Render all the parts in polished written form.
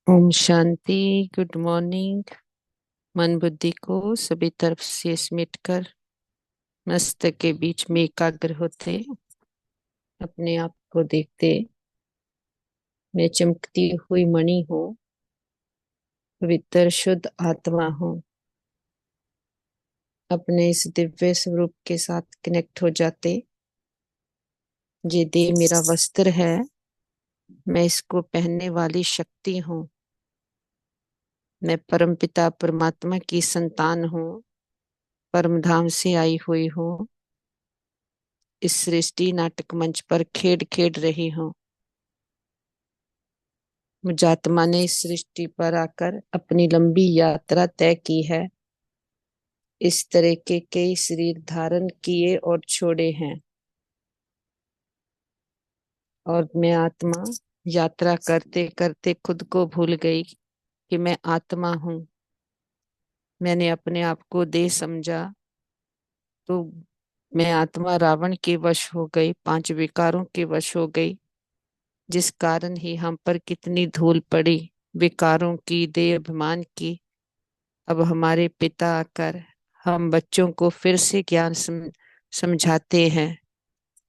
Om Shanti. Good morning. मन बुद्धि को सभी तरफ से समेट कर मस्तक के बीच में एकाग्र होते अपने आप को देखते। मैं चमकती हुई मणि हूँ, पवित्र शुद्ध आत्मा हूँ। अपने इस दिव्य स्वरूप के साथ कनेक्ट हो जाते। ये देह मेरा वस्त्र है, मैं इसको पहनने वाली शक्ति हूँ। मैं परमपिता परमात्मा की संतान हूँ, परम धाम से आई हुई हूँ। इस सृष्टि नाटक मंच पर खेड खेड रही हूँ। मुझात्मा ने इस सृष्टि पर आकर अपनी लंबी यात्रा तय की है। इस तरह के कई शरीर धारण किए और छोड़े हैं। और मैं आत्मा यात्रा करते करते खुद को भूल गई कि मैं आत्मा हूँ। मैंने अपने आप को देह समझा तो मैं आत्मा रावण के वश हो गई, पांच विकारों के वश हो गई। जिस कारण ही हम पर कितनी धूल पड़ी, विकारों की, देह अभिमान की। अब हमारे पिता आकर हम बच्चों को फिर से ज्ञान समझाते हैं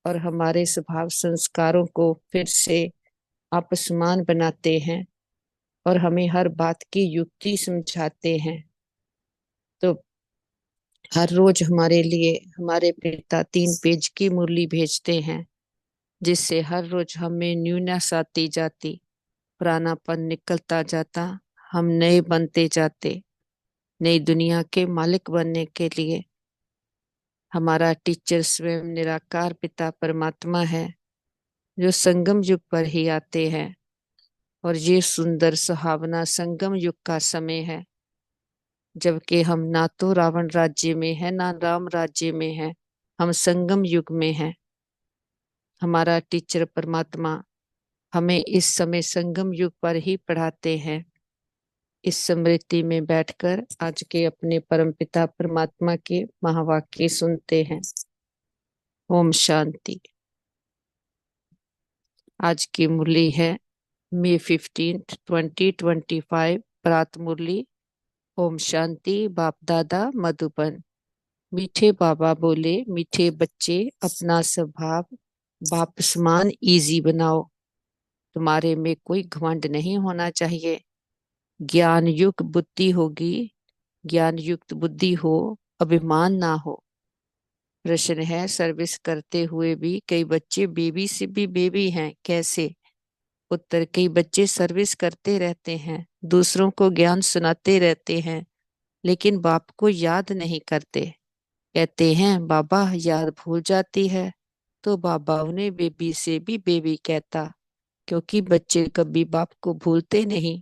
और हमारे स्वभाव संस्कारों को फिर से आपसमान बनाते हैं और हमें हर बात की युक्ति समझाते हैं। तो हर रोज हमारे लिए हमारे पिता 3 पेज की मुरली भेजते हैं, जिससे हर रोज हमें न्यूनस आती जाती, पुरानापन निकलता जाता, हम नए बनते जाते, नई दुनिया के मालिक बनने के लिए। हमारा टीचर स्वयं निराकार पिता परमात्मा है, जो संगम युग पर ही आते हैं। और ये सुंदर सुहावना संगम युग का समय है, जबकि हम ना तो रावण राज्य में है ना राम राज्य में है। हम संगम युग में हैं। हमारा टीचर परमात्मा हमें इस समय संगम युग पर ही पढ़ाते हैं। इस स्मृति में बैठकर आज के अपने परमपिता परमात्मा के महावाक्य सुनते हैं। ओम शांति। आज की मुरली है May 15, 2025, प्रात मुरली। ओम शांति। बाप दादा मधुबन। मीठे बाबा बोले, मीठे बच्चे अपना स्वभाव बाप समान इजी बनाओ। तुम्हारे में कोई घमंड नहीं होना चाहिए। ज्ञान युक्त बुद्धि होगी, ज्ञान युक्त बुद्धि हो, अभिमान ना हो। प्रश्न है, सर्विस करते हुए भी कई बच्चे बेबी से भी बेबी हैं, कैसे? उत्तर, कई बच्चे सर्विस करते रहते हैं, दूसरों को ज्ञान सुनाते रहते हैं, लेकिन बाप को याद नहीं करते। कहते हैं बाबा याद भूल जाती है। तो बाबा उन्हें बेबी से भी बेबी कहता, क्योंकि बच्चे कभी बाप को भूलते नहीं।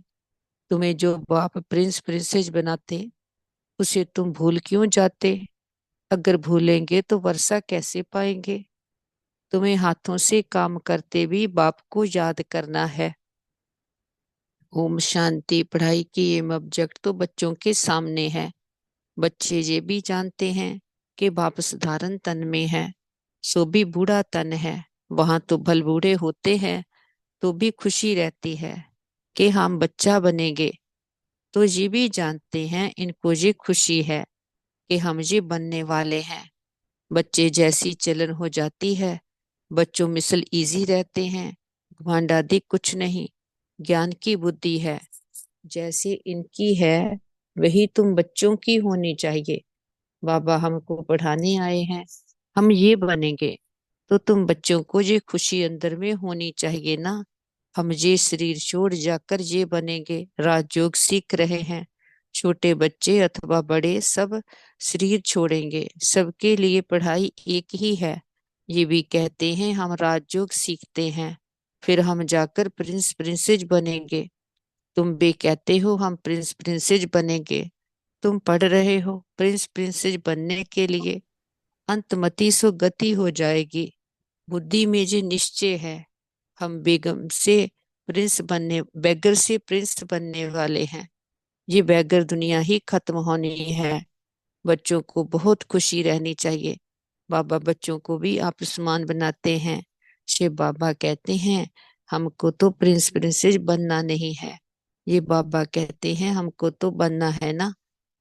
तुम्हें जो बाप प्रिंस प्रिंसेस बनाते, उसे तुम भूल क्यों जाते? अगर भूलेंगे तो वर्षा कैसे पाएंगे? तुम्हें हाथों से काम करते भी बाप को याद करना है। ओम शांति। पढ़ाई की एम ऑब्जेक्ट तो बच्चों के सामने है। बच्चे ये भी जानते हैं कि बाप साधारण तन में है, सो भी बूढ़ा तन है। वहां तो भल बूढ़े होते हैं तो भी खुशी रहती है कि हम बच्चा बनेंगे। तो ये भी जानते हैं इनको ये खुशी है कि हम ये बनने वाले हैं। बच्चे जैसी चलन हो जाती है, बच्चों मिसल इजी रहते हैं। घमंड आदि कुछ नहीं, ज्ञान की बुद्धि है। जैसे इनकी है वही तुम बच्चों की होनी चाहिए। बाबा हमको पढ़ाने आए हैं, हम ये बनेंगे, तो तुम बच्चों को ये खुशी अंदर में होनी चाहिए ना। हम ये शरीर छोड़ जाकर ये बनेंगे। राजयोग सीख रहे हैं, छोटे बच्चे अथवा बड़े सब शरीर छोड़ेंगे। सबके लिए पढ़ाई एक ही है। ये भी कहते हैं हम राजयोग सीखते हैं, फिर हम जाकर प्रिंस प्रिंसेस बनेंगे। तुम भी कहते हो हम प्रिंस प्रिंसेस बनेंगे। तुम पढ़ रहे हो प्रिंस प्रिंसेस बनने के लिए। अंतमति सो गति हो जाएगी। बुद्धि में जो निश्चय है, हम बेगम से प्रिंस बनने, बैगर से प्रिंस बनने वाले हैं। ये बैगर दुनिया ही खत्म होनी है। बच्चों को बहुत खुशी रहनी चाहिए। बाबा बच्चों को भी आसमान बनाते हैं। शिव बाबा कहते हैं हमको तो प्रिंस प्रिंसेस बनना नहीं है, ये बाबा कहते हैं हमको तो बनना है ना,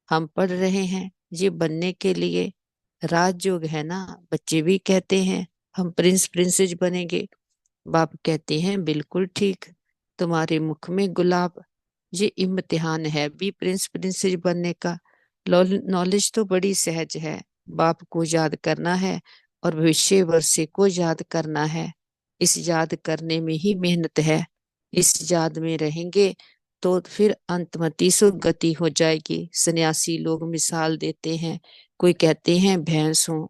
हम पढ़ रहे हैं ये बनने के लिए। राजयोग है ना, बच्चे भी कहते हैं हम प्रिंस प्रिंसेस बनेंगे। बाप कहते हैं बिल्कुल ठीक, तुम्हारे मुख में गुलाब। ये इम्तिहान है भी प्रिंस प्रिंसेस बनने का। नॉलेज तो बड़ी सहज है, बाप को याद करना है और भविष्य वर्षे को याद करना है। इस याद करने में ही मेहनत है। इस याद में रहेंगे तो फिर अंतमति सुगति हो जाएगी। सन्यासी लोग मिसाल देते हैं, कोई कहते हैं भैंस हूं,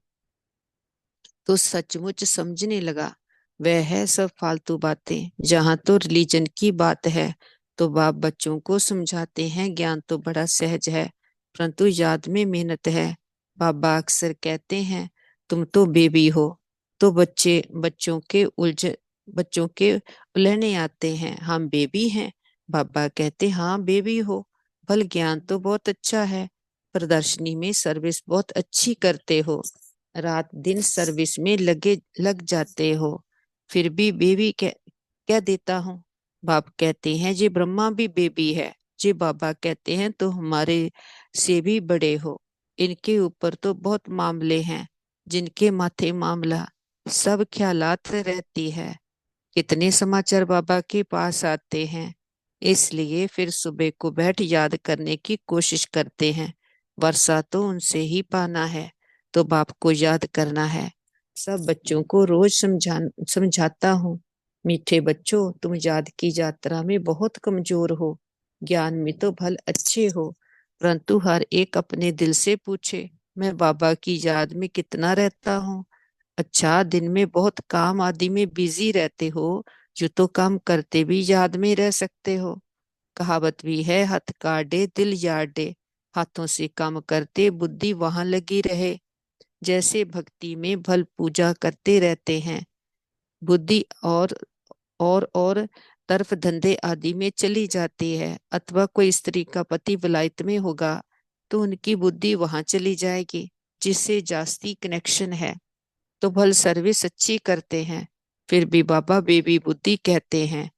तो सचमुच समझने लगा वह है सब फालतू बातें। जहां तो रिलीजन की बात है तो बाप बच्चों को समझाते हैं ज्ञान तो बड़ा सहज है, परंतु याद में मेहनत है। बाबा अक्सर कहते हैं तुम तो बेबी हो, तो बच्चों के उलझने आते हैं, हम बेबी हैं। बाबा कहते हाँ बेबी हो, भल ज्ञान तो बहुत अच्छा है, प्रदर्शनी में सर्विस बहुत अच्छी करते हो, रात दिन सर्विस में लग जाते हो, फिर भी बेबी कह देता हूँ। बाप कहते हैं जी ब्रह्मा भी बेबी है। जी बाबा कहते हैं तो हमारे से भी बड़े हो। इनके ऊपर तो बहुत मामले हैं, जिनके माथे मामला सब ख्यालात रहती है। कितने समाचार बाबा के पास आते हैं, इसलिए फिर सुबह को बैठ याद करने की कोशिश करते हैं। वर्षा तो उनसे ही पाना है, तो बाप को याद करना है। सब बच्चों को रोज समझाता हूँ, मीठे बच्चों तुम याद की यात्रा में बहुत कमजोर हो, ज्ञान में तो भल अच्छे हो, परंतु हर एक अपने दिल से पूछे मैं बाबा की याद में कितना रहता हूँ। अच्छा, दिन में बहुत काम आदि में बिजी रहते हो, जो तो काम करते भी याद में रह सकते हो। कहावत भी है हथ काटे दिल याद दे, हाथों से काम करते बुद्धि वहां लगी रहे। जैसे भक्ति में भल पूजा करते रहते हैं, बुद्धि और तरफ धंधे आदि में चली जाती है, अथवा कोई स्त्री का पति विलायत में होगा तो उनकी बुद्धि वहां चली जाएगी, जिससे जास्ती कनेक्शन है। तो भल सर्विस अच्छी करते हैं, फिर भी बाबा बेबी बुद्धि कहते हैं।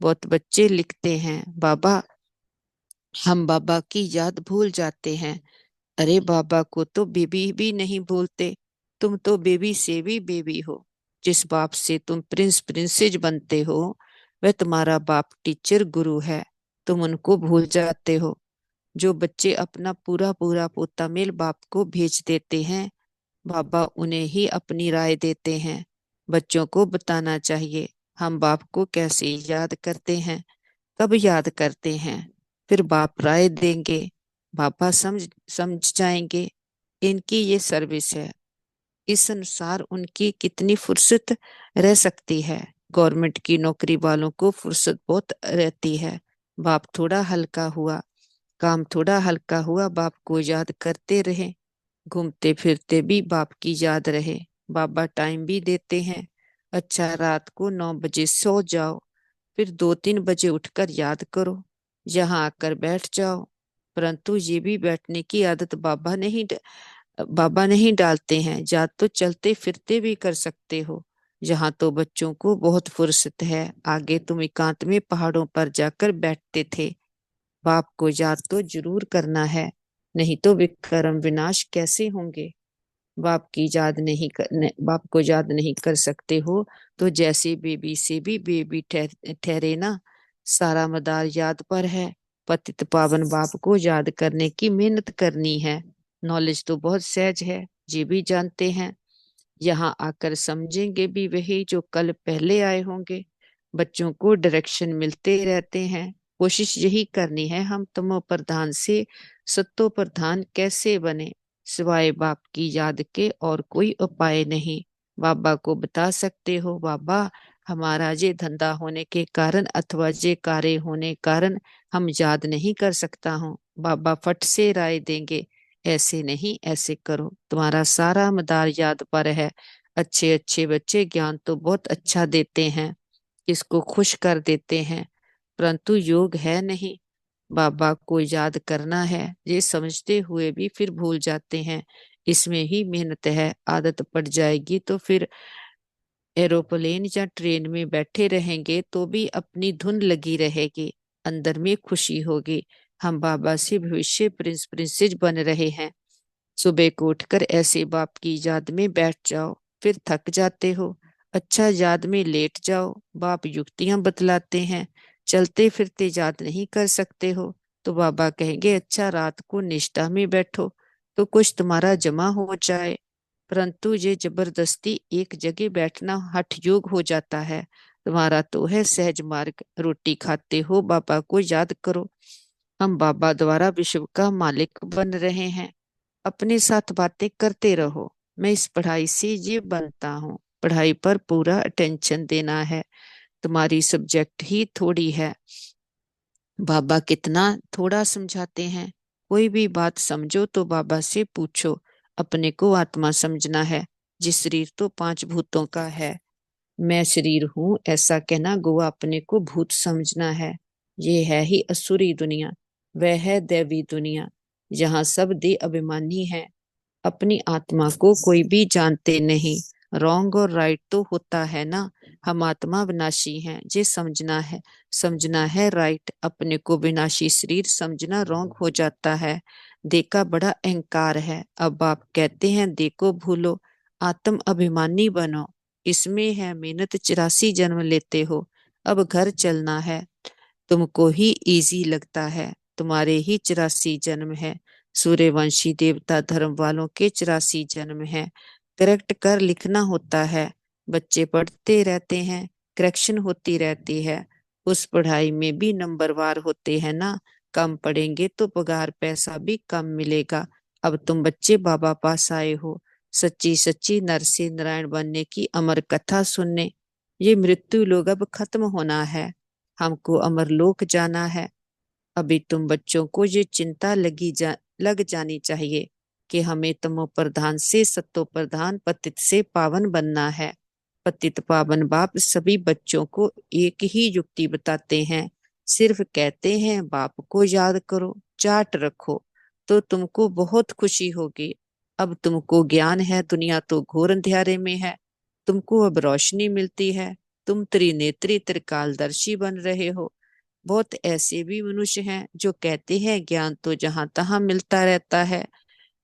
बहुत बच्चे लिखते हैं बाबा हम बाबा की याद भूल जाते हैं। अरे बाबा को तो बेबी भी नहीं भूलते, तुम तो बेबी से भी बेबी हो। जिस बाप से तुम प्रिंस प्रिंसेस बनते हो वह तुम्हारा बाप टीचर गुरु है, तुम उनको भूल जाते हो। जो बच्चे अपना पूरा पूरा पोता मेल बाप को भेज देते हैं, बाबा उन्हें ही अपनी राय देते हैं। बच्चों को बताना चाहिए हम बाप को कैसे याद करते हैं, कब याद करते हैं, फिर बाप राय देंगे, बाबा समझ समझ जाएंगे। इनकी ये सर्विस है, इस अनुसार उनकी कितनी फुर्सत रह सकती है। गवर्नमेंट की नौकरी वालों को फुर्सत बहुत रहती है। बाप थोड़ा हल्का हुआ, काम थोड़ा हल्का हुआ, बाप को याद करते रहे, घूमते फिरते भी बाप की याद रहे। बाबा टाइम भी देते हैं, अच्छा रात को 9 बजे सो जाओ, फिर 2-3 बजे उठकर याद करो, यहाँ आकर बैठ जाओ। परंतु ये भी बैठने की आदत बाबा नहीं डालते हैं, या तो चलते फिरते भी कर सकते हो। यहाँ तो बच्चों को बहुत फुर्सत है, आगे तुम एकांत में पहाड़ों पर जाकर बैठते थे। बाप को याद तो जरूर करना है, नहीं तो विक्रम विनाश कैसे होंगे। बाप को याद नहीं कर सकते हो तो जैसे बेबी से भी बेबी ठहरे ना। सारा मदार याद पर है, पतित पावन बाप को याद करने की मेहनत करनी है। नॉलेज तो बहुत सहज है, ये भी जानते हैं, यहाँ आकर समझेंगे भी वही जो कल पहले आए होंगे। बच्चों को डायरेक्शन मिलते रहते हैं, कोशिश यही करनी है हम तमो प्रधान से सत्तो प्रधान कैसे बने। सिवाय बाप की याद के और कोई उपाय नहीं। बाबा को बता सकते हो बाबा हमारा ये धंधा होने के कारण अथवा ये कार्य होने कारण हम याद नहीं कर सकता हूँ। बाबा फट से राय देंगे, ऐसे नहीं ऐसे करो, तुम्हारा सारा मदार याद पर है। अच्छे अच्छे बच्चे ज्ञान तो बहुत अच्छा देते हैं, किसको खुश कर देते हैं, परंतु योग है नहीं। बाबा को याद करना है, ये समझते हुए भी फिर भूल जाते हैं। इसमें ही मेहनत है, आदत पड़ जाएगी तो फिर एरोप्लेन या ट्रेन में बैठे रहेंगे तो भी अपनी धुन लगी रहेगी। अंदर में खुशी होगी। हम बाबा से भविष्य प्रिंस प्रिंसेस बन रहे हैं। सुबह को उठकर ऐसे बाप की याद में बैठ जाओ, फिर थक जाते हो। अच्छा, याद में लेट जाओ, बाप युक्तियां बतलाते हैं। चलते फिरते याद नहीं कर सकते हो तो बाबा कहेंगे अच्छा रात को निष्ठा में बैठो तो कुछ तुम्हारा जमा हो जाए। परंतु ये जबरदस्ती एक जगह बैठना हठ योग हो जाता है। तुम्हारा तो है सहज मार्ग, रोटी खाते हो बाबा को याद करो। हम बाबा द्वारा विश्व का मालिक बन रहे हैं। अपने साथ बातें करते रहो। मैं इस पढ़ाई से ये बनता हूँ। पढ़ाई पर पूरा अटेंशन देना है। तुम्हारी सब्जेक्ट ही थोड़ी है। बाबा कितना थोड़ा समझाते हैं। कोई भी बात समझो तो बाबा से पूछो। अपने को आत्मा समझना है। जिस शरीर तो पांच भूतों का है। मैं शरीर हूं ऐसा कहना गोवा अपने को भूत समझना है। ये है ही असुरी दुनिया, वह है दैवी दुनिया, जहाँ सब देह अभिमानी है। अपनी आत्मा को कोई भी जानते नहीं। रॉन्ग और राइट तो होता है ना। हम आत्मा विनाशी हैं, ये समझना है राइट। अपने को विनाशी शरीर समझना रॉन्ग हो जाता है। देखा बड़ा अहंकार है। अब आप कहते हैं देखो भूलो, आत्म अभिमानी बनो। इसमें है मेहनत, 84 जन्म लेते हो। अब घर चलना है। तुमको ही इजी लगता है, तुम्हारे ही 84 जन्म है। सूर्यवंशी देवता धर्म वालों के 84 जन्म है। करेक्ट कर लिखना होता है। बच्चे पढ़ते रहते हैं, करेक्शन होती रहती है। उस पढ़ाई में भी नंबरवार होते हैं ना। कम पढ़ेंगे तो पगार पैसा भी कम मिलेगा। अब तुम बच्चे बाबा पास आए हो, सच्ची सच्ची नर से नारायण बनने की अमर कथा सुनने। ये मृत्यु लोग अब खत्म होना है। हमको अमरलोक जाना है। अभी तुम बच्चों को ये चिंता लग जानी चाहिए कि हमें तमो प्रधान से सत्तो प्रधान, पतित से पावन बनना है। पतित पावन बाप सभी बच्चों को एक ही युक्ति बताते हैं। सिर्फ कहते हैं बाप को याद करो, चाट रखो, तो तुमको बहुत खुशी होगी। अब तुमको ज्ञान है, दुनिया तो घोर अंधेरे में है। तुमको अब रोशनी मिलती है। तुम त्रिनेत्री त्रिकालदर्शी बन रहे हो। बहुत ऐसे भी मनुष्य हैं जो कहते हैं ज्ञान तो जहां तहां मिलता रहता है,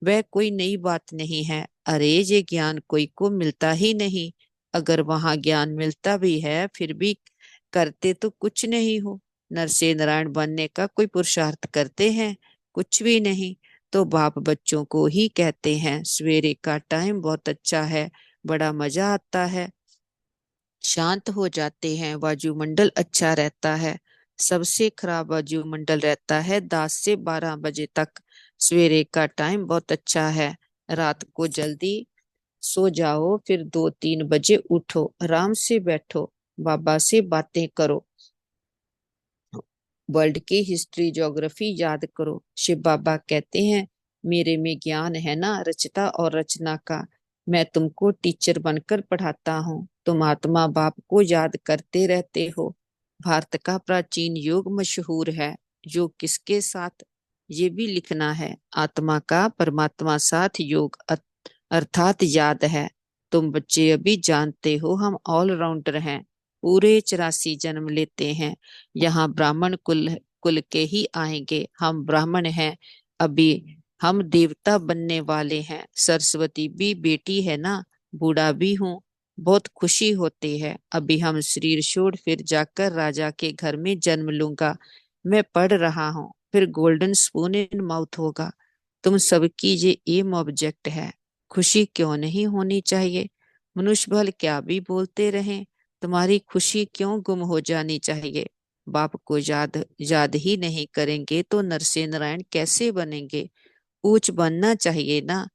वह कोई नई बात नहीं है। अरे ये ज्ञान कोई को मिलता ही नहीं। अगर वहां ज्ञान मिलता भी है फिर भी करते तो कुछ नहीं हो। नर से नारायण बनने का कोई पुरुषार्थ करते हैं? कुछ भी नहीं। तो बाप बच्चों को ही कहते हैं सवेरे का टाइम बहुत अच्छा है, बड़ा मजा आता है, शांत हो जाते हैं, वायुमंडल अच्छा रहता है। सबसे खराब वायुमंडल रहता है 10 से 12 बजे तक। सवेरे का टाइम बहुत अच्छा है। रात को जल्दी सो जाओ, फिर 2-3 बजे उठो, आराम से बैठो, बाबा से बातें करो, वर्ल्ड की हिस्ट्री ज्योग्राफी याद करो। शिव बाबा कहते हैं मेरे में ज्ञान है ना रचता और रचना का। मैं तुमको टीचर बनकर पढ़ाता हूँ, तुम आत्मा बाप को याद करते रहते हो। भारत का प्राचीन योग मशहूर है। योग किसके साथ, ये भी लिखना है। आत्मा का परमात्मा साथ योग अर्थात याद है। तुम बच्चे अभी जानते हो हम ऑलराउंडर हैं। पूरे 84 जन्म लेते हैं। यहाँ ब्राह्मण कुल कुल के ही आएंगे। हम ब्राह्मण हैं। अभी हम देवता बनने वाले हैं। सरस्वती भी बेटी है ना। बूढ़ा भी हूँ, बहुत खुशी होती है। अभी हम शरीर छोड़ फिर जाकर राजा के घर में जन्म लूंगा। मैं पढ़ रहा हूँ, फिर गोल्डन स्पून इन माउथ होगा। तुम सबकी ये एम ऑब्जेक्ट है। खुशी क्यों नहीं होनी चाहिए? मनुष्य बल क्या भी बोलते रहें, तुम्हारी खुशी क्यों गुम हो जानी चाहिए? बाप को याद ही नहीं करेंगे तो नरसे नारायण कैसे बनेंगे? ऊंच बनना चाहिए ना।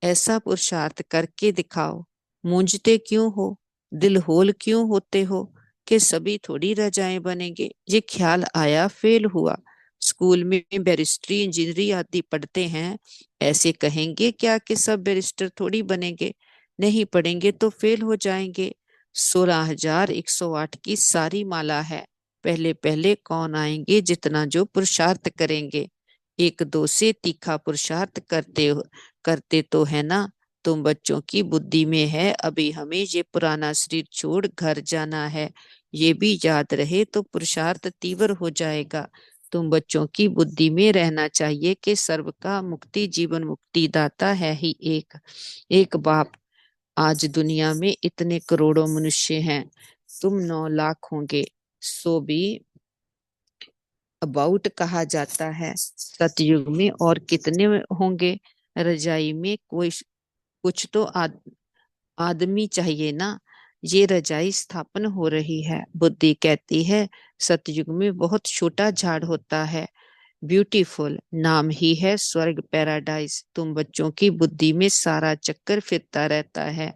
ऐसा पुरुषार्थ करके दिखाओ। मूंझते क्यों हो, दिल होल क्यों होते हो कि सभी थोड़ी रजाएं बनेंगे? ये ख्याल आया फेल हुआ। स्कूल में बैरिस्ट्री इंजीनियरिंग आदि पढ़ते हैं, ऐसे कहेंगे क्या कि सब बैरिस्टर थोड़ी बनेंगे? नहीं पढ़ेंगे तो फेल हो जाएंगे। 16,108 की सारी माला है। पहले पहले कौन आएंगे जितना जो पुरुषार्थ करेंगे। एक दो से तीखा पुरुषार्थ करते तो है ना। तुम बच्चों की बुद्धि में है अभी हमें ये पुराना शरीर छोड़ घर जाना है। ये भी याद रहे तो पुरुषार्थ तीव्र हो जाएगा। तुम बच्चों की बुद्धि में रहना चाहिए कि सर्व का मुक्ति जीवन मुक्ति दाता है ही एक। एक बाप। आज दुनिया में इतने करोड़ों मनुष्य हैं, तुम 9 लाख होंगे, सो भी अबाउट कहा जाता है। सतयुग में और कितने होंगे? रजाई में कोई कुछ तो आदमी चाहिए ना। ये रजाई स्थापन हो रही है। बुद्धि कहती है सतयुग में बहुत छोटा झाड़ होता है। ब्यूटीफुल नाम ही है स्वर्ग पैराडाइज। तुम बच्चों की बुद्धि में सारा चक्कर फिरता रहता है।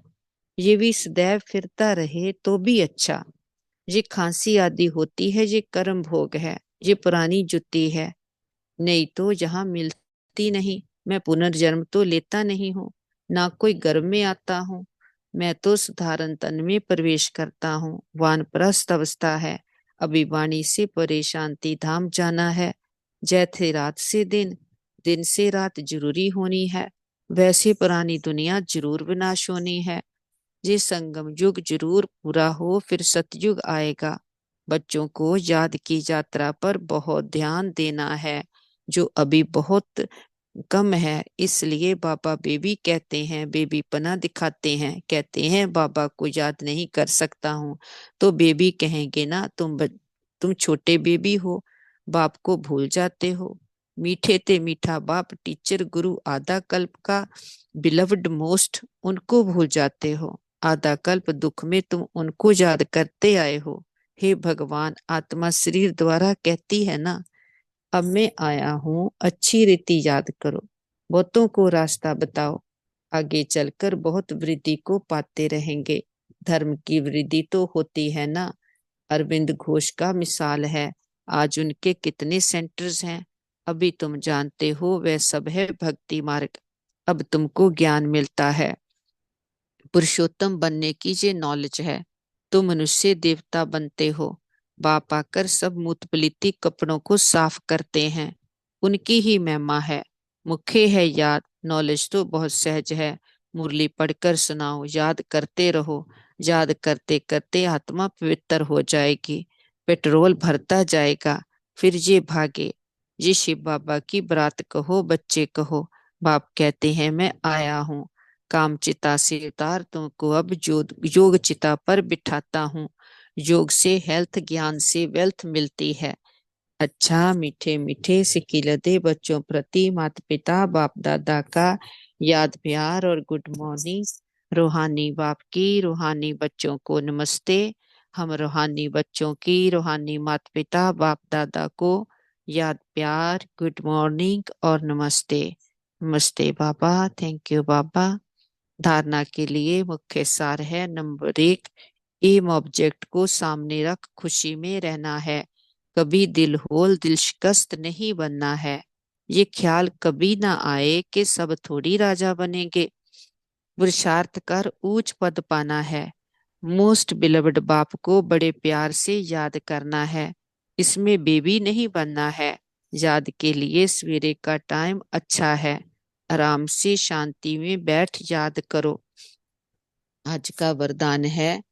ये भी सदैव फिरता रहे तो भी अच्छा। ये खांसी आदि होती है, ये कर्म भोग है, ये पुरानी जुत्ती है। नहीं तो यहाँ मिलती नहीं। मैं पुनर्जन्म तो लेता नहीं हूँ, ना कोई गर्भ में आता हूँ। मैं तो साधारण तन में प्रवेश करता हूँ। वानप्रस्थ अवस्था है। अभी वाणी से परे शांति धाम जाना है। जैसे रात से दिन, दिन से रात जरूरी होनी है, वैसे पुरानी दुनिया जरूर विनाश होनी है। ये संगम युग जरूर पूरा हो, फिर सतयुग आएगा। बच्चों को याद की यात्रा पर बहुत ध्यान देना है, जो अभी बहुत कम है। इसलिए बाबा बेबी कहते हैं, बेबी पना दिखाते हैं, कहते हैं बाबा को याद नहीं कर सकता हूँ। तो बेबी कहेंगे ना, तुम छोटे बेबी हो, बाप को भूल जाते हो। मीठे ते मीठा बाप, टीचर गुरु आधा कल्प का बिलव्ड मोस्ट, उनको भूल जाते हो। आधा कल्प दुख में तुम उनको याद करते आए हो। हे भगवान, आत्मा शरीर द्वारा कहती है ना, अब मैं आया हूँ, अच्छी रीति याद करो, बहुतों को रास्ता बताओ। आगे चलकर बहुत वृद्धि को पाते रहेंगे। धर्म की वृद्धि तो होती है ना। अरविंद घोष का मिसाल है। आज उनके कितने सेंटर्स हैं, अभी तुम जानते हो, वह सब है भक्ति मार्ग। अब तुमको ज्ञान मिलता है। पुरुषोत्तम बनने की ये नॉलेज है। तो मनुष्य देवता बनते हो। बाप आकर सब मूतपलीती कपड़ों को साफ करते हैं, उनकी ही महिमा है। मुख्य है याद, नॉलेज तो बहुत सहज है। मुरली पढ़कर सुनाओ, याद करते रहो। याद करते करते आत्मा पवित्र हो जाएगी। पेट्रोल भरता जाएगा, फिर ये भागे। ये शिव बाबा की बारात कहो, बच्चे कहो। बाप कहते हैं मैं आया हूँ, काम चिता से उतार तुमको अब योग चिता पर बिठाता हूँ। योग से हेल्थ, ज्ञान से वेल्थ मिलती है। अच्छा मीठे मीठे सिकिलते बच्चों प्रति माता पिता बाप दादा का याद प्यार और गुड मॉर्निंग। रूहानी बाप की रूहानी बच्चों को नमस्ते। हम रूहानी बच्चों की रूहानी माता पिता बाप दादा को याद प्यार, गुड मॉर्निंग और नमस्ते। नमस्ते बाबा, थैंक यू बाबा। धारणा के लिए मुख्य सार है, नंबर 1, एम ऑब्जेक्ट को सामने रख खुशी में रहना है। कभी दिल होल दिल शिकस्त नहीं बनना है। ये ख्याल कभी ना आए कि सब थोड़ी राजा बनेंगे। पुरुषार्थ कर ऊंच पद पाना है। मोस्ट बिलवड बाप को बड़े प्यार से याद करना है। इसमें बेबी नहीं बनना है। याद के लिए सवेरे का टाइम अच्छा है। आराम से शांति में बैठ याद करो। आज का वरदान है,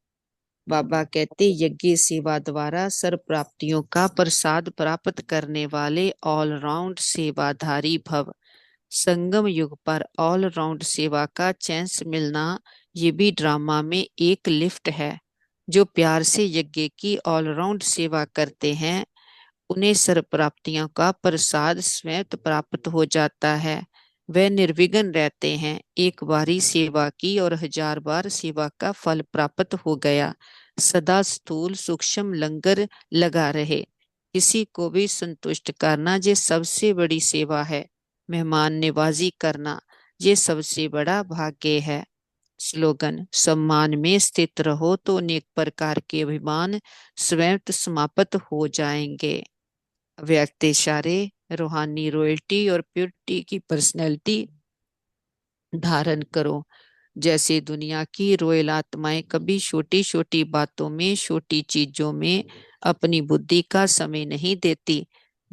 बाबा कहते यज्ञ सेवा द्वारा सर्व प्राप्तियों का प्रसाद प्राप्त करने वाले ऑलराउंड सेवाधारी भव। संगम युग पर ऑलराउंड सेवा का चांस मिलना, ये भी ड्रामा में एक लिफ्ट है। जो प्यार से यज्ञ की ऑलराउंड सेवा करते हैं, उन्हें सर्व प्राप्तियों का प्रसाद स्वयं प्राप्त हो जाता है। वे निर्विघ्न रहते हैं। एक बारी सेवा की और 1000 बार सेवा का फल प्राप्त हो गया। सदा स्थूल सूक्ष्म लंगर लगा रहे। किसी को भी संतुष्ट करना ये सबसे बड़ी सेवा है। मेहमान नवाजी करना ये सबसे बड़ा भाग्य है। स्लोगन, सम्मान में स्थित रहो तो अनेक प्रकार के अभिमान स्वयं समाप्त हो जाएंगे। व्यक्त इशारे, रूहानी रॉयल्टी और प्योरिटी की पर्सनैलिटी धारण करो। जैसे दुनिया की रॉयल आत्माएं कभी छोटी छोटी बातों में, छोटी चीजों में अपनी बुद्धि का समय नहीं देती,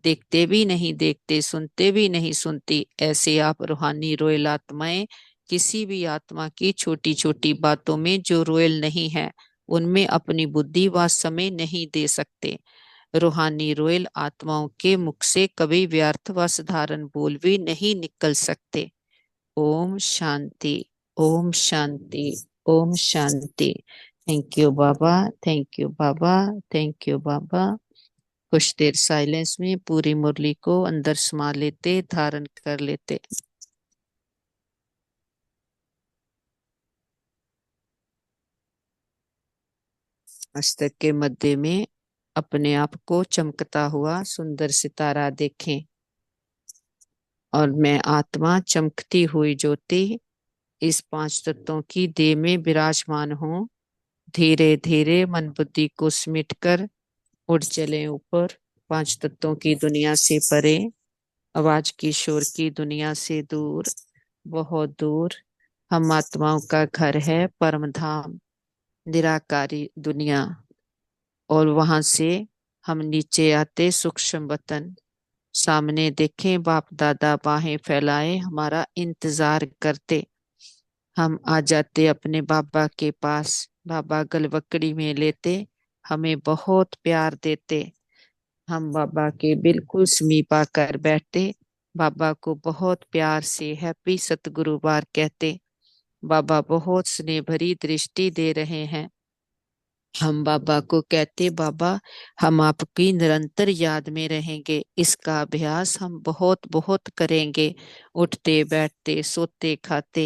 देखते भी नहीं देखते, सुनते भी नहीं सुनती, ऐसे आप रूहानी रॉयल आत्माएं किसी भी आत्मा की छोटी छोटी बातों में जो रॉयल नहीं है, उनमें अपनी बुद्धि व समय नहीं दे सकते। रूहानी रोयल आत्माओं के मुख से कभी व्यर्थ व साधारण बोल भी नहीं निकल सकते। ओम शांति। ओम शांति। ओम शांति। थैंक यू बाबा। थैंक यू बाबा। थैंक यू बाबा। कुछ देर साइलेंस में पूरी मुरली को अंदर समा लेते, धारण कर लेते। मस्तक के मध्य में अपने आप को चमकता हुआ सुंदर सितारा देखें। और मैं आत्मा चमकती हुई ज्योति इस पांच तत्वों की देह में विराजमान हूँ। धीरे धीरे मन बुद्धि को समेट कर उड़ चले ऊपर, पांच तत्वों की दुनिया से परे, आवाज की शोर की दुनिया से दूर, बहुत दूर। हम आत्माओं का घर है परम धाम, निराकारी दुनिया। और वहां से हम नीचे आते सूक्ष्म वतन। सामने देखें बाप दादा बाहें फैलाए हमारा इंतजार करते। हम आ जाते अपने बाबा के पास। बाबा गलवकड़ी में लेते, हमें बहुत प्यार देते। हम बाबा के बिल्कुल समीप आकर बैठते। बाबा को बहुत प्यार से हैप्पी सतगुरुवार कहते। बाबा बहुत स्नेह भरी दृष्टि दे रहे हैं। हम बाबा को कहते, बाबा हम आपकी निरंतर याद में रहेंगे, इसका अभ्यास हम बहुत बहुत करेंगे। उठते बैठते सोते खाते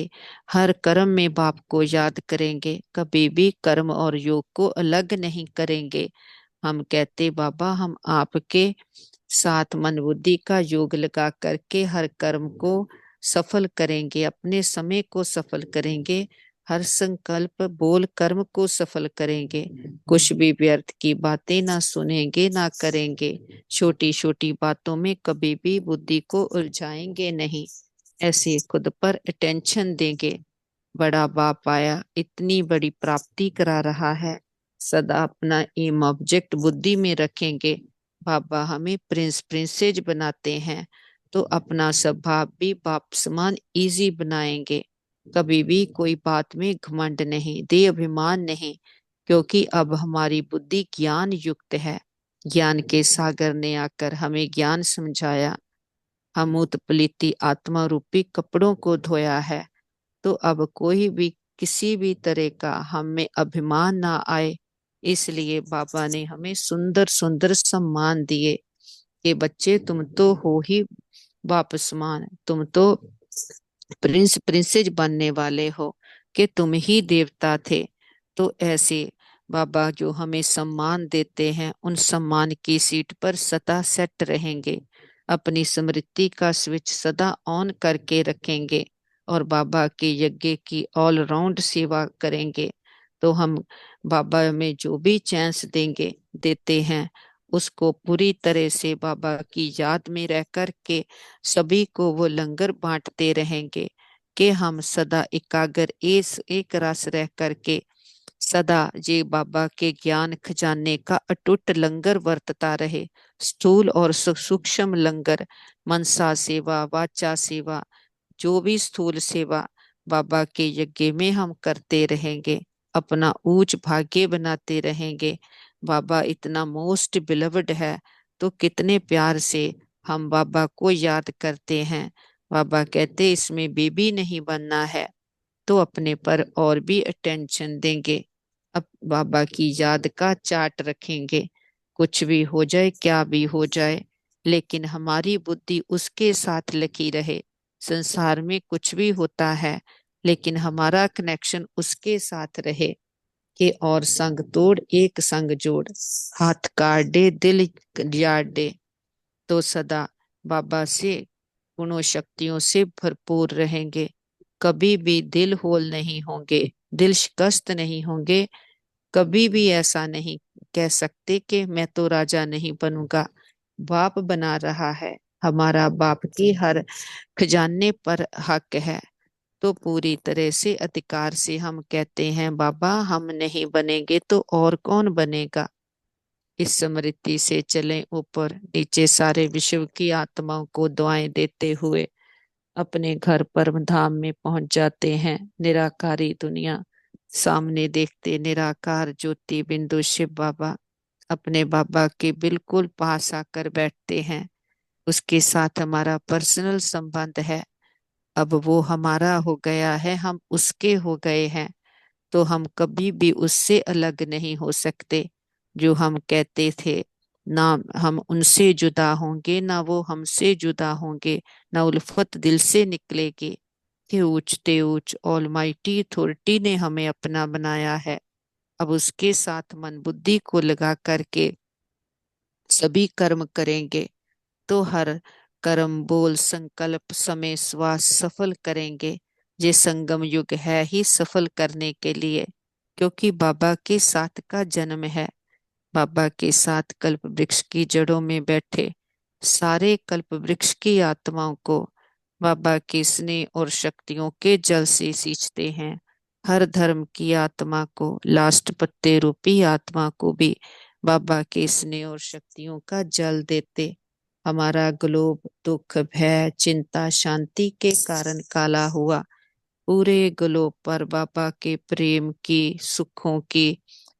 हर कर्म में बाप को याद करेंगे, कभी भी कर्म और योग को अलग नहीं करेंगे। हम कहते, बाबा हम आपके साथ मन बुद्धि का योग लगा करके हर कर्म को सफल करेंगे, अपने समय को सफल करेंगे, हर संकल्प बोल कर्म को सफल करेंगे। कुछ भी व्यर्थ की बातें ना सुनेंगे ना करेंगे। छोटी छोटी बातों में कभी भी बुद्धि को उलझाएंगे नहीं, ऐसे खुद पर अटेंशन देंगे। बड़ा बाप आया, इतनी बड़ी प्राप्ति करा रहा है, सदा अपना एम ऑब्जेक्ट बुद्धि में रखेंगे। बाबा हमें प्रिंस प्रिंसेज बनाते हैं, तो अपना स्वभाव भी बाप समान इजी बनाएंगे। कभी भी कोई बात में घमंड नहीं, दे अभिमान नहीं, क्योंकि अब हमारी बुद्धि ज्ञान युक्त है। ज्ञान के सागर ने आकर हमें ज्ञान समझाया। हम उत्पलीति आत्मा रूपी कपड़ों को धोया है, तो अब कोई भी किसी भी तरह का हम में अभिमान ना आए। इसलिए बाबा ने हमें सुंदर सुंदर सम्मान दिए कि बच्चे तुम तो हो ही बाप समान, तुम तो प्रिंस प्रिंसेस बनने वाले हो, कि तुम ही देवता थे। तो ऐसे बाबा जो हमें सम्मान देते हैं, उन सम्मान की सीट पर सदा सेट रहेंगे। अपनी स्मृति का स्विच सदा ऑन करके रखेंगे और बाबा के यज्ञ की ऑल राउंड सेवा करेंगे। तो हम बाबा में जो भी चांस देंगे देते हैं, उसको पूरी तरह से बाबा की याद में रह कर के सभी को वो लंगर बांटते रहेंगे, कि हम सदा एकाग्र एक रस रह करके सदा ये बाबा के ज्ञान खजाने का अटूट लंगर वर्तता रहे। स्थूल और सूक्ष्म लंगर, मनसा सेवा वाचा सेवा, जो भी स्थूल सेवा बाबा के यज्ञ में हम करते रहेंगे, अपना ऊंच भाग्य बनाते रहेंगे। बाबा इतना मोस्ट बिलवड है, तो कितने प्यार से हम बाबा को याद करते हैं। बाबा कहते इसमें बेबी नहीं बनना है, तो अपने पर और भी अटेंशन देंगे। अब बाबा की याद का चार्ट रखेंगे। कुछ भी हो जाए, क्या भी हो जाए, लेकिन हमारी बुद्धि उसके साथ लगी रहे। संसार में कुछ भी होता है, लेकिन हमारा कनेक्शन उसके साथ रहे। कि और संग तोड़ एक संग जोड़, हाथ काटे दिल याडे। तो सदा बाबा से गुणों शक्तियों से भरपूर रहेंगे। कभी भी दिल होल नहीं होंगे, दिल शिकस्त नहीं होंगे। कभी भी ऐसा नहीं कह सकते कि मैं तो राजा नहीं बनूंगा। बाप बना रहा है, हमारा बाप की हर खजाने पर हक है। तो पूरी तरह से अधिकार से हम कहते हैं, बाबा हम नहीं बनेंगे तो और कौन बनेगा। इस स्मृति से चलें ऊपर, नीचे सारे विश्व की आत्माओं को दुआएं देते हुए अपने घर परम धाम में पहुंच जाते हैं, निराकारी दुनिया। सामने देखते निराकार ज्योति बिंदु शिव बाबा अपने बाबा के बिल्कुल पास आकर बैठते हैं। उसके साथ हमारा पर्सनल संबंध है। अब वो हमारा हो गया है, हम उसके हो गए हैं, तो हम कभी भी उससे अलग नहीं हो सकते। जो हम कहते थे, ना हम उनसे जुदा होंगे ना वो हमसे जुदा होंगे, ना उल्फत दिल से निकलेगी। ते ऊंच ऑलमाइटी अथॉरिटी ने हमें अपना बनाया है। अब उसके साथ मन बुद्धि को लगा करके सभी कर्म करेंगे तो हर कर्म बोल संकल्प समय श्वास सफल करेंगे। ये संगम युग है ही सफल करने के लिए, क्योंकि बाबा के साथ का जन्म है। बाबा के साथ कल्प वृक्ष की जड़ों में बैठे सारे कल्प वृक्ष की आत्माओं को बाबा के स्नेह और शक्तियों के जल से सींचते हैं। हर धर्म की आत्मा को, लास्ट पत्ते रूपी आत्मा को भी बाबा के स्नेह और शक्तियों का जल देते। हमारा ग्लोब दुख भय चिंता शांति के कारण काला हुआ, पूरे ग्लोब पर बाबा के प्रेम की, सुखों की,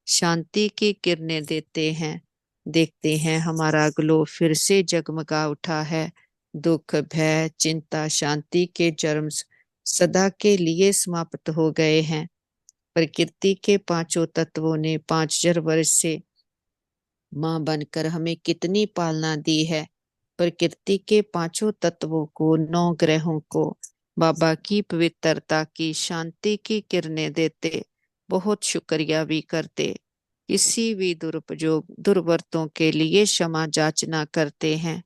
शांति की किरणें देते हैं। देखते हैं हमारा ग्लोब फिर से जगमगा उठा है। दुख भय चिंता शांति के जर्म सदा के लिए समाप्त हो गए हैं। प्रकृति के पांचों तत्वों ने 5,000 वर्ष से माँ बनकर हमें कितनी पालना दी है। प्रकृति के पांचों तत्वों को, 9 ग्रहों को बाबा की पवित्रता की, शांति की किरणें देते बहुत शुक्रिया भी करते। किसी भी दुरुपयोग दुर्वर्तों के लिए क्षमा जाचना करते हैं।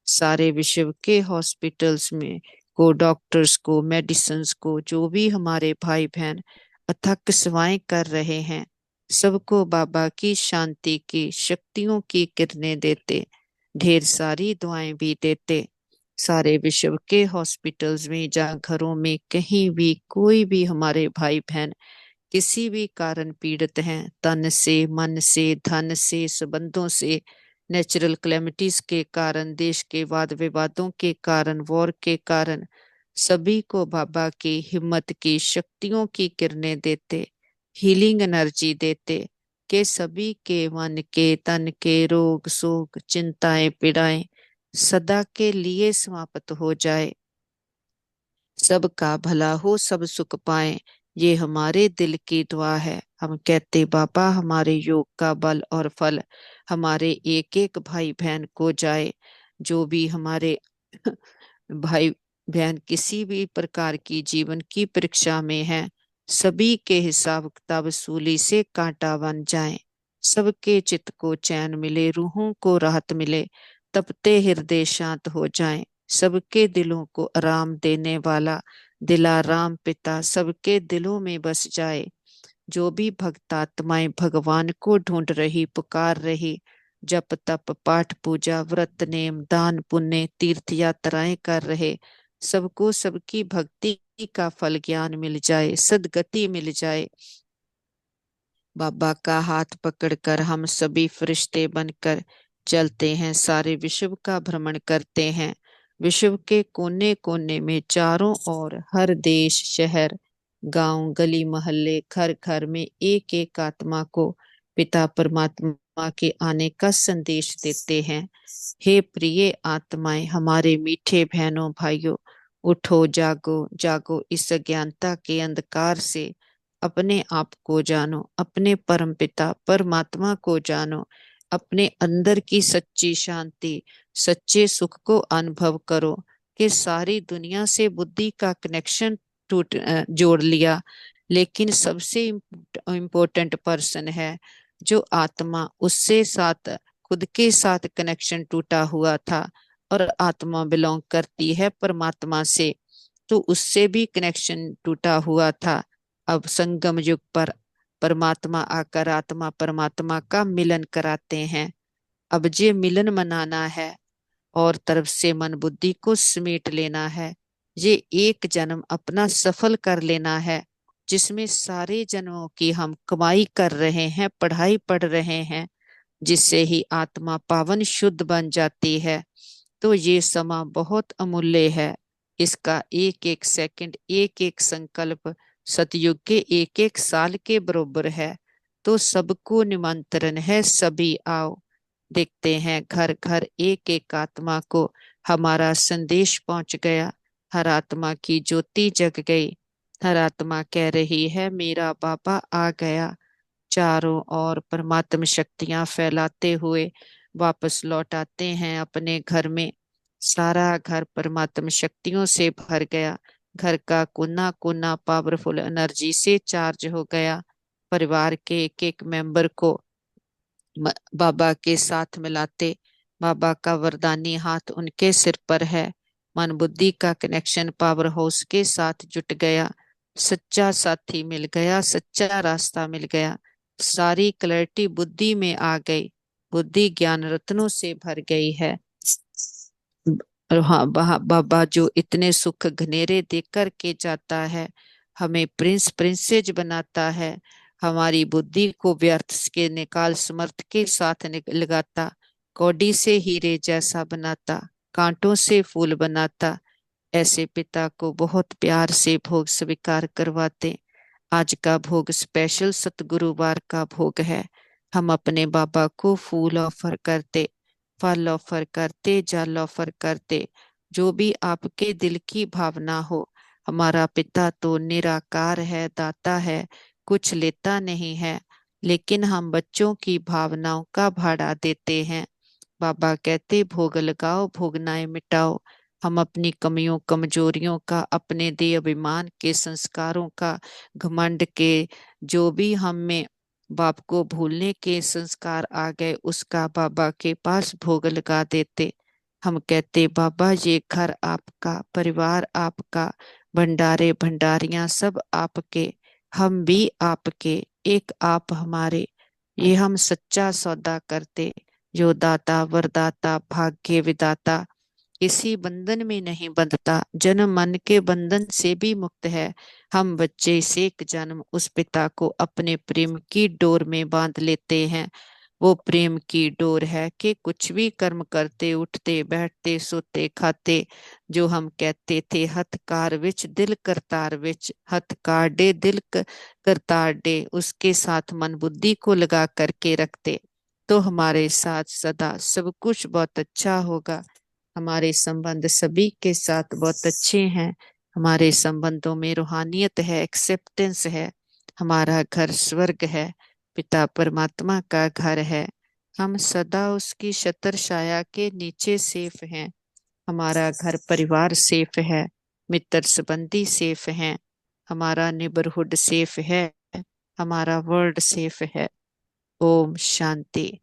सारे विश्व के हॉस्पिटल्स में को, डॉक्टर्स को, मेडिसिन्स को, जो भी हमारे भाई बहन अथक सेवाएं कर रहे हैं, सबको बाबा की शांति की, शक्तियों की किरणें देते, ढेर सारी दुआएं भी देते। सारे विश्व के हॉस्पिटल्स में, जहाँ घरों में, कहीं भी कोई भी हमारे भाई बहन किसी भी कारण पीड़ित हैं, तन से, मन से, धन से, संबंधों से, नेचुरल क्लेमिटीज के कारण, देश के वाद विवादों के कारण, वॉर के कारण, सभी को बाबा की हिम्मत की, शक्तियों की किरणें देते, हीलिंग एनर्जी देते, के सभी के मन के तन के रोग शोक चिंताएं पीड़ाएं सदा के लिए समाप्त हो जाए। सबका भला हो, सब सुख पाए, ये हमारे दिल की दुआ है। हम कहते बाबा हमारे योग का बल और फल हमारे एक एक भाई बहन को जाए। जो भी हमारे भाई बहन किसी भी प्रकार की जीवन की परीक्षा में है, सभी के हिसाब किताब सूली से कांटा बन जाए। सबके चित्त को चैन मिले, रूहों को राहत मिले, तपते हृदय शांत हो जाएं। सबके दिलों को आराम देने वाला दिलाराम पिता सबके दिलों में बस जाए। जो भी भक्त आत्माएं भगवान को ढूंढ रही, पुकार रही, जप तप पाठ पूजा व्रत नेम दान पुण्य तीर्थ यात्राएं कर रहे, सबको सबकी भक्ति का फल ज्ञान मिल जाए, सदगति मिल जाए। बाबा का हाथ पकड़कर हम सभी फरिश्ते बनकर चलते हैं, सारे विश्व का भ्रमण करते हैं। विश्व के कोने कोने में, चारों ओर, हर देश शहर गांव गली मोहल्ले घर घर में एक एक आत्मा को पिता परमात्मा के आने का संदेश देते हैं। हे प्रिय आत्माएं, हमारे मीठे बहनों भाइयों, उठो जागो जागो, इस अज्ञानता के अंधकार से अपने आप को जानो, अपने परम पिता परमात्मा को जानो, अपने अंदर की सच्ची शांति सच्चे सुख को अनुभव करो। कि सारी दुनिया से बुद्धि का कनेक्शन जोड़ लिया, लेकिन सबसे इम्पोर्टेंट पर्सन है जो आत्मा, उससे साथ खुद के साथ कनेक्शन टूटा हुआ था, और आत्मा बिलोंग करती है परमात्मा से, तो उससे भी कनेक्शन टूटा हुआ था। अब संगम युग पर परमात्मा आकर आत्मा परमात्मा का मिलन कराते हैं। अब ये मिलन मनाना है और तरफ से मन बुद्धि को समेट लेना है। ये एक जन्म अपना सफल कर लेना है, जिसमें सारे जन्मों की हम कमाई कर रहे हैं, पढ़ाई पढ़ रहे हैं, जिससे ही आत्मा पावन शुद्ध बन जाती है। तो ये समा बहुत अमूल्य है। इसका एक एक सेकंड, एक एक संकल्प सतयुग के एक एक साल के बरोबर है। तो सबको निमंत्रण है, सभी आओ। देखते हैं घर घर एक एक आत्मा को हमारा संदेश पहुंच गया। हर आत्मा की ज्योति जग गई। हर आत्मा कह रही है मेरा बाबा आ गया। चारों ओर परमात्म शक्तियां फैलाते हुए वापस लौट आते हैं अपने घर में। सारा घर परमात्म शक्तियों से भर गया। घर का कोना कोना पावरफुल एनर्जी से चार्ज हो गया। परिवार के एक एक मेंबर को बाबा के साथ मिलाते। बाबा का वरदानी हाथ उनके सिर पर है। मन बुद्धि का कनेक्शन पावर हाउस के साथ जुट गया। सच्चा साथी मिल गया, सच्चा रास्ता मिल गया। सारी क्लैरिटी बुद्धि में आ गई। बुद्धि ज्ञान रत्नों से भर गई है। और हाँ, बाबा जो इतने सुख घनेरे देकर के जाता है, हमें प्रिंस प्रिंसेज बनाता है। हमारी बुद्धि को व्यर्थ के निकाल समर्थ के साथ लगाता। कौड़ी से हीरे जैसा बनाता, कांटों से फूल बनाता। ऐसे पिता को बहुत प्यार से भोग स्वीकार करवाते। आज का भोग स्पेशल सतगुरुवार का भोग है। हम अपने बाबा को फूल ऑफर करते, फल ऑफर करते, जल ऑफर करते। जो भी आपके दिल की भावना हो। हमारा पिता तो निराकार है, दाता है, कुछ लेता नहीं है। लेकिन हम बच्चों की भावनाओं का भाड़ा देते हैं। बाबा कहते भोग लगाओ, भोगनाएं मिटाओ। हम अपनी कमियों कमजोरियों का, अपने देह अभिमान के संस्कारों का, घमंड के, जो भी हम में बाप को भूलने के संस्कार आ गए, उसका बाबा के पास भोग लगा देते। हम कहते बाबा ये घर आपका, परिवार आपका, भंडारे भंडारियां सब आपके, हम भी आपके, एक आप हमारे। ये हम सच्चा सौदा करते। जो दाता वरदाता भाग्य विदाता किसी बंधन में नहीं बंधता, जन्म मन के बंधन से भी मुक्त है। हम बच्चे से एक जन्म उस पिता को अपने प्रेम की डोर में बांध लेते हैं। वो प्रेम की डोर है कि कुछ भी कर्म करते, उठते बैठते सोते खाते, जो हम कहते थे हथकार विच दिल करतार विच, हथकार डे दिल करतार डे, उसके साथ मन बुद्धि को लगा करके रखते। तो हमारे साथ सदा सब कुछ बहुत अच्छा होगा। हमारे संबंध सभी के साथ बहुत अच्छे हैं। हमारे संबंधों में रूहानियत है, एक्सेप्टेंस है। हमारा घर स्वर्ग है, पिता परमात्मा का घर है। हम सदा उसकी छत्र छाया के नीचे सेफ हैं। हमारा घर परिवार सेफ है, मित्र संबंधी सेफ हैं। हमारा नेबरहुड सेफ है, हमारा वर्ल्ड सेफ है। ओम शांति।